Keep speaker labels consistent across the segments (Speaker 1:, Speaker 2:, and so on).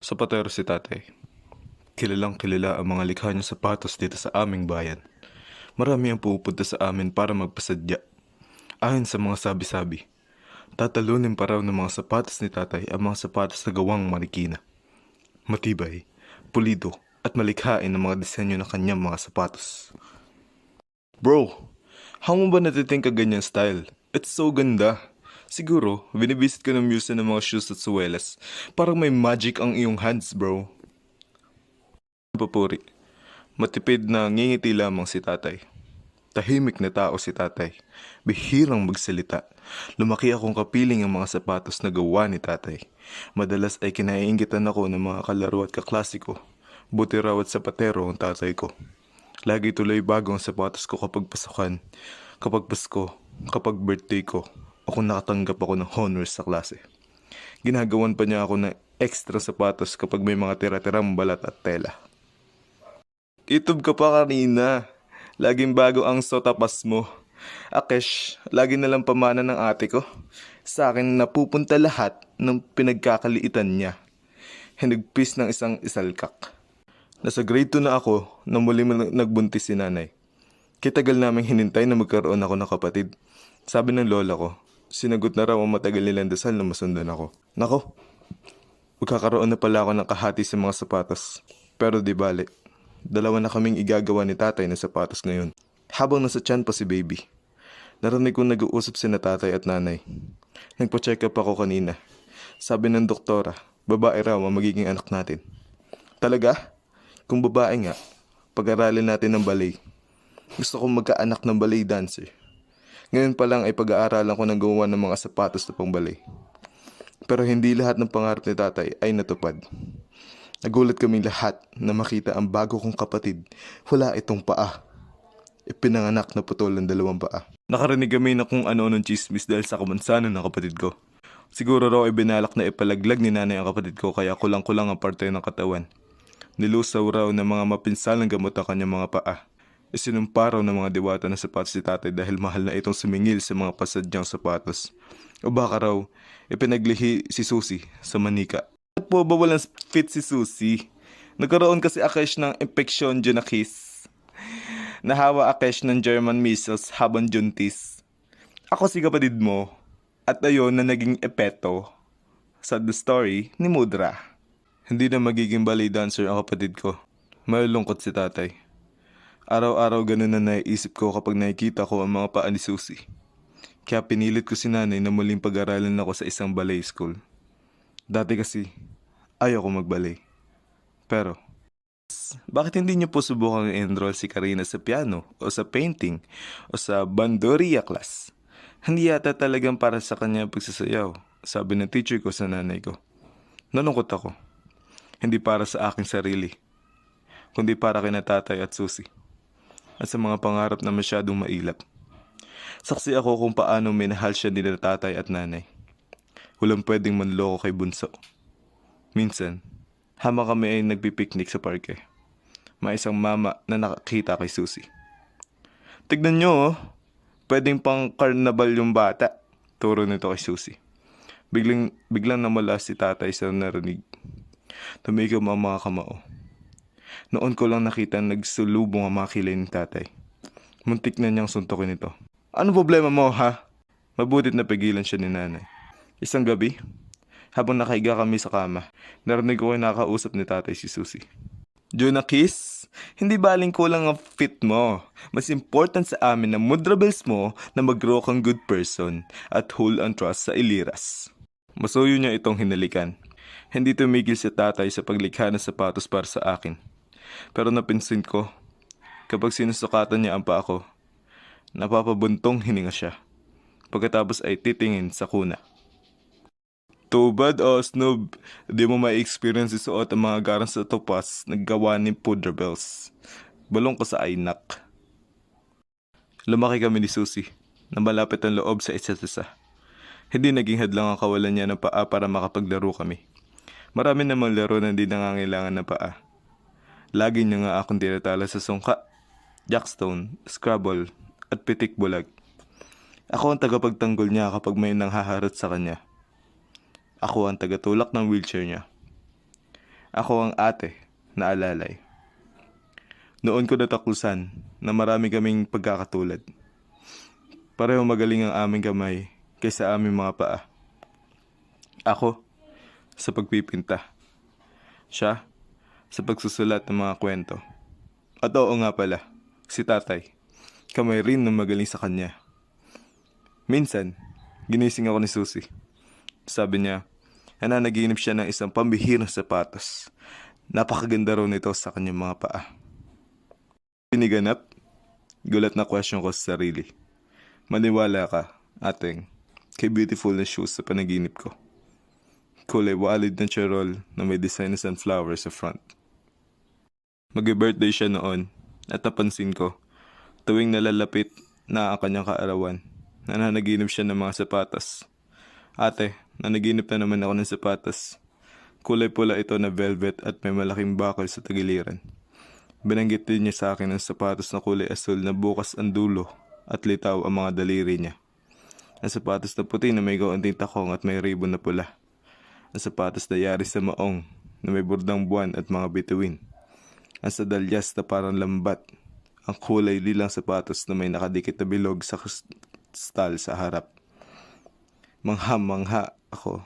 Speaker 1: Sapatero si tatay. Kilalang kilala ang mga likha niyang sapatos dito sa aming bayan. Marami ang pupunta sa amin para magpasadya. Ayon sa mga sabi-sabi, tatalunin pa raw ng mga sapatos ni tatay ang mga sapatos na gawang Marikina. Matibay, pulido, at malikhain ang mga disenyo ng kanyang mga sapatos. Bro, how mo ba natiting ka ganyan style? It's so ganda. Siguro, binibisit ka ng museum ng mga shoes at suwelas. Parang may magic ang iyong hands, bro. Papuri. Matipid na ngingiti lamang si tatay. Tahimik na tao si tatay. Bihirang magsalita. Lumaki akong kapiling ang mga sapatos na gawa ni tatay. Madalas ay kinaiingitan ako ng mga kalaro at kaklasiko. Buti raw at sapatero ang tatay ko. Lagi tuloy bago ang sapatos ko kapag pasukan, kapag Pasko, kapag birthday ko, o kung nakatanggap ako ng honors sa klase. Ginagawan pa niya ako ng extra sapatos kapag may mga tira-tirang balat at tela. Itub ka pa kanina. Laging bago ang sotapas mo. Akesh, lagi nalang pamana ng ate ko. Sa akin napupunta lahat ng pinagkakaliitan niya. Hinagpis ng isang isalkak. Nasa grade 2 na ako nang muling nagbuntis si nanay. Kitagal naming hinintay na magkaroon ako ng kapatid. Sabi ng lola ko, sinagot na raw ang matagal nilang dasal na masundan ako. Nako, magkakaroon na pala ako ng kahati sa mga sapatos. Pero di bale, dalawa na kaming igagawa ni tatay ng sapatos ngayon. Habang nasa tiyan pa si baby, narinig kong nag-uusap sina tatay at nanay. Nagpa-check up ako kanina. Sabi ng doktora, babae raw ang magiging anak natin. Talaga? Kung babae nga, pag-aralin natin ng ballet. Gusto kong magkaanak ng ballet dancer. Ngayon pa lang ay pag-aaralan ko ng gawa ng mga sapatos na pang ballet. Pero hindi lahat ng pangarap ni tatay ay natupad. Nagulat kaming lahat na makita ang bago kong kapatid. Wala itong paa. Ipinanganak na putol ang dalawang paa. Nakarinig kami na kung ano-anong chismis dahil sa kamansanan ng kapatid ko. Siguro raw ay binalak na ipalaglag ni nanay ang kapatid ko kaya kulang-kulang ang parte ng katawan. Nilusaw raw ng mga mapinsalang gamot ang kanyang mga paa. Isinumpa raw ng mga diwata na sapatos si tatay dahil mahal na itong sumingil sa mga pasadyang sapatos. O baka raw, ipinaglihi si Susie sa manika. At po ba walang fit si Susie? Nagkaroon kasi Akesh ng impeksyon Junakis. Nahawa Akesh ng German measles habang juntis. Ako si kapatid mo. At ayon na naging epeto sa the story ni Mudra. Hindi na magiging ballet dancer ang kapatid ko. Malulungkot si tatay. Araw-araw ganun na naiisip ko kapag nakikita ko ang mga paa ni Susie. Kaya pinilit ko si nanay na muling pag-aralan ako sa isang ballet school. Dati kasi, ayaw ko mag-ballet. Pero, bakit hindi niyo po subukang enroll si Karina sa piano, o sa painting, o sa bandoria class? Hindi yata talagang para sa kanya pagsasayaw, sabi ng teacher ko sa nanay ko. Nalungkot ako. Hindi para sa aking sarili, kundi para kina tatay at Susie. At sa mga pangarap na masyadong mailap. Saksi ako kung paano minahal siya ni tatay at nanay. Walang pwedeng manloko kay bunso. Minsan, habang kami ay nagpipiknik sa parke, may isang mama na nakakita kay Susie. Tignan nyo oh, pwedeng pang karnabal yung bata, turo nito kay Susie. Biglang namala si tatay sa narinig. Tumigam ang mga kamao. Noon ko lang nakita nagsulubong ang mga kilay ni tatay. Muntik na niyang suntukin ito. Ano problema mo ha? Mabutit na pigilan siya ni nanay. Isang gabi, habang nakahiga kami sa kama, narinig ko ay nakausap ni tatay si Susie. Junakis, hindi baling kulang ang fit mo. Mas important sa amin na mudrabels mo na mag-grow kang good person at hold ang trust sa iliras. Masuyo niya itong hinalikan. Hindi tumigil si tatay sa paglikha ng sapatos para sa akin. Pero napinsin ko, kapag sinusukatan niya ang paa ko, napapabuntong hininga siya. Pagkatapos ay titingin sa kuna. Tubad o snob, di mo ma-experience isuot ang mga garang sa topas na gawa ni Pudrabels. Balong ko sa ainak. Lumaki kami ni Susie, na malapit ang loob sa isa't isa. Hindi naging hadlang ang kawalan niya ng paa para makapaglaro kami. Marami namang laro na hindi nangangailangan ng paa. Lagi niya nga akong tinatala sa sungka, jackstone, scrabble, at pitik bulag. Ako ang tagapagtanggol niya kapag may nanghaharot sa kanya. Ako ang tagatulak ng wheelchair niya. Ako ang ate na alalay. Noon ko natakusan na marami kaming pagkakatulad. Pareho magaling ang aming kamay kaysa aming mga paa. Ako sa pagpipinta. Siya sa pagsusulat ng mga kwento. At oo nga pala, si tatay. Kamay rin na magaling sa kanya. Minsan, ginising ako ni Susie. Sabi niya, nananaginip siya ng isang pambihirang sapatos. Napakaganda raw nito sa kanyang mga paa. Piniganap? Gulat na question ko sa sarili. Maniwala ka, ating, kay beautiful na shoes sa panaginip ko. Kulay walid na charol na may design na sunflower sa front. Mag-birthday siya noon at napansin ko, tuwing nalalapit na ang kanyang kaarawan, nananaginip siya ng mga sapatos. Ate, nanaginip na naman ako ng sapatos. Kulay pula ito na velvet at may malaking bakal sa tagiliran. Binanggit din niya sa akin ang sapatos na kulay asul na bukas ang dulo at litaw ang mga daliri niya. Ang sapatos na puti na may kaunting takong at may ribbon na pula. Ang sapatos na yari sa maong na may burdang buwan at mga bituin. Ang sadalyas na parang lambat. Ang kulay lilang sapatos na may nakadikit na bilog sa kristal sa harap. Mangha ako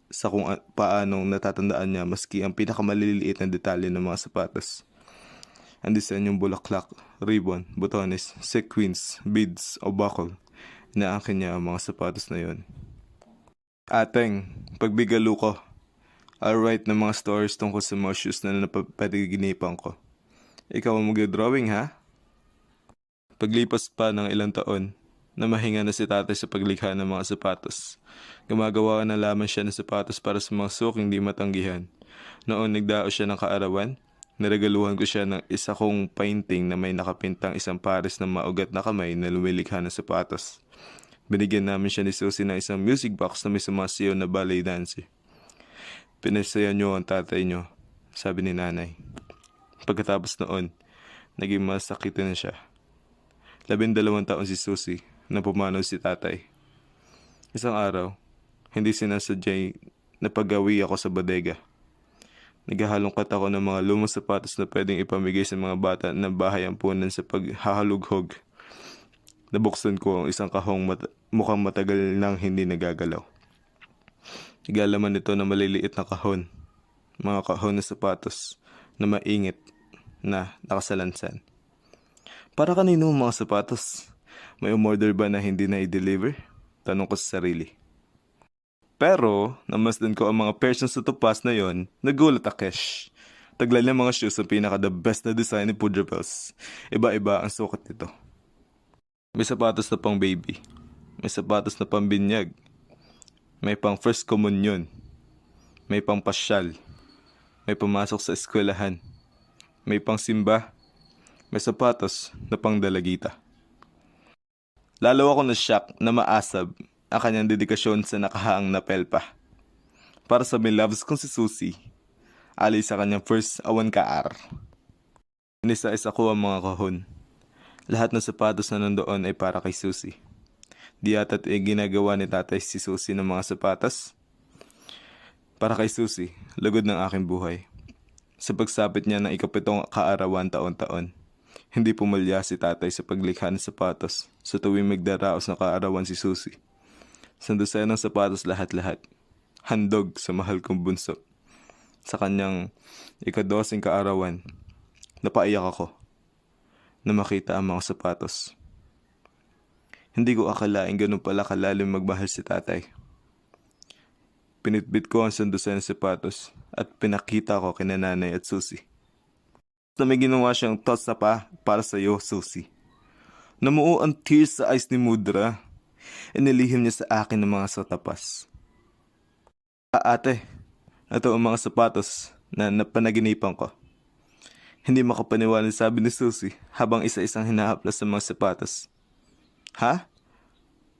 Speaker 1: sa kung paanong natatandaan niya maski ang pinakamaliliit na detalye ng mga sapatos. Ang disenyong bulaklak, ribbon, botones, sequins, beads o buckle, inaakin niya ang mga sapatos na yon. Ateng, pagbigalo ko, I'll write ng mga stories tungkol sa mga shoes na napapatiginipan ko. Ikaw ang mag-drawing ha? Paglipas pa ng ilang taon, namahinga na si tatay sa paglikha ng mga sapatos. Gumagawa na lamang siya ng sapatos para sa mga suking di matanggihan. Noon nagdaos siya ng kaarawan, niregaluhan ko siya ng isa kong painting na may nakapintang isang pares ng maugat na kamay na lumilikha ng sapatos. Binigyan namin siya ni Susie ng isang music box na may sumasayaw na ballet dance. Pinasayaw niyo ang tatay niyo, sabi ni nanay. Pagkatapos noon, naging masakit na siya. 12 taon si Susie na pumanaw si tatay. Isang araw, hindi sinasadyay na pagawi ako sa bodega. Naghahalongkat ako ng mga lumang sapatos na pwedeng ipamigay sa mga bata na bahay ampunan sa paghahalughog. Nabuksan ko ang isang kahong mukhang matagal nang hindi nagagalaw. Nagalaman nito na maliliit na kahon. Mga kahon na sapatos na maingit na nakasalansan. Para kanino mga sapatos? May umorder ba na hindi na i-deliver? Tanong ko sa sarili. Pero, namasdan ko ang mga pairs sa tupas na yon, nagulat Akesh. Taglay ng mga shoes ang pinaka-the best na design ni Pudrapels. Iba-iba ang sukat nito. May sapatos na pang baby. May sapatos na pang binyag. May pang first communion. May pang pasyal. May pumasok sa eskwelahan. May pang simba. May sapatos na pang dalagita. Lalo ako na-shock na maasab ang kanyang dedikasyon sa nakahaang na pelpa. Para sa may loves kong si Susie, alay sa kanyang first awan kaar. Inisa-isa ko ang mga kahon. Lahat ng sapatos na nandoon ay para kay Susie. Di ata't ginagawa ni tatay si Susie ng mga sapatos. Para kay Susie, lugod ng aking buhay. Sa pagsapit niya ng 7 kaarawan taon-taon, hindi pumalya si tatay sa paglikha ng sapatos sa tuwing magdaraos na kaarawan si Susie. Sa dosenang sapatos lahat-lahat, handog sa mahal kong bunso. Sa kanyang 12 kaarawan, napaiyak ako na makita ang mga sapatos. Hindi ko akalaing ganun pala kalalim magmahal si tatay. Pinitbit ko ang sandusan ng sapatos at pinakita ko kina nanay at Susie. Na may ginawa siyang toss na pa para sa iyo, Susie. Namuo ang tears sa eyes ni Mudra. Inilihim niya sa akin ng mga satapas. Ate, ito ang mga sapatos na napanaginipan ko. Hindi makapaniwala sabi ni Susie habang isa-isang hinahaplas sa mga sapatos. Ha?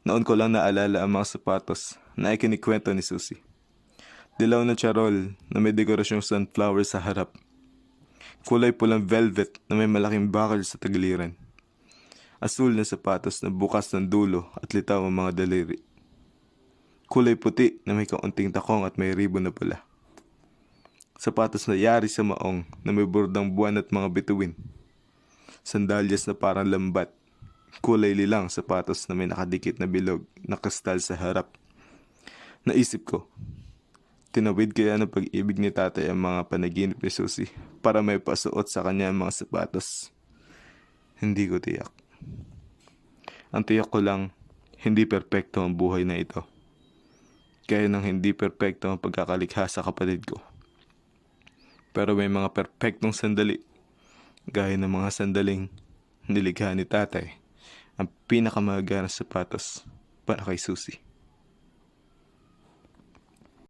Speaker 1: Noon ko lang naalala ang mga sapatos na ikinikwento ni Susie. Dilaw na charol na may dekorasyong sunflower sa harap. Kulay pulang velvet na may malaking bakal sa tagiliran. Asul na sapatos na bukas ng dulo at litaw ang mga daliri. Kulay puti na may kaunting takong at may ribbon na pula. Sapatos na yari sa maong na may bordang buwan at mga bituin. Sandalyas na parang lambat. Kulay lilang sapatos na may nakadikit na bilog na kristal sa harap. Naisip ko, tinawid kaya ng pag-ibig ni tatay ang mga panaginip ni Susie para may pasuot sa kanya ang mga sapatos. Hindi ko tiyak. Ang tiyak ko lang, hindi perpekto ang buhay na ito. Kaya nang hindi perpekto ang pagkakalikha sa kapatid ko. Pero may mga perpektong sandali, gaya ng mga sandaling nilikha ni tatay, ang pinakamahalaga na sapatos para kay Susie.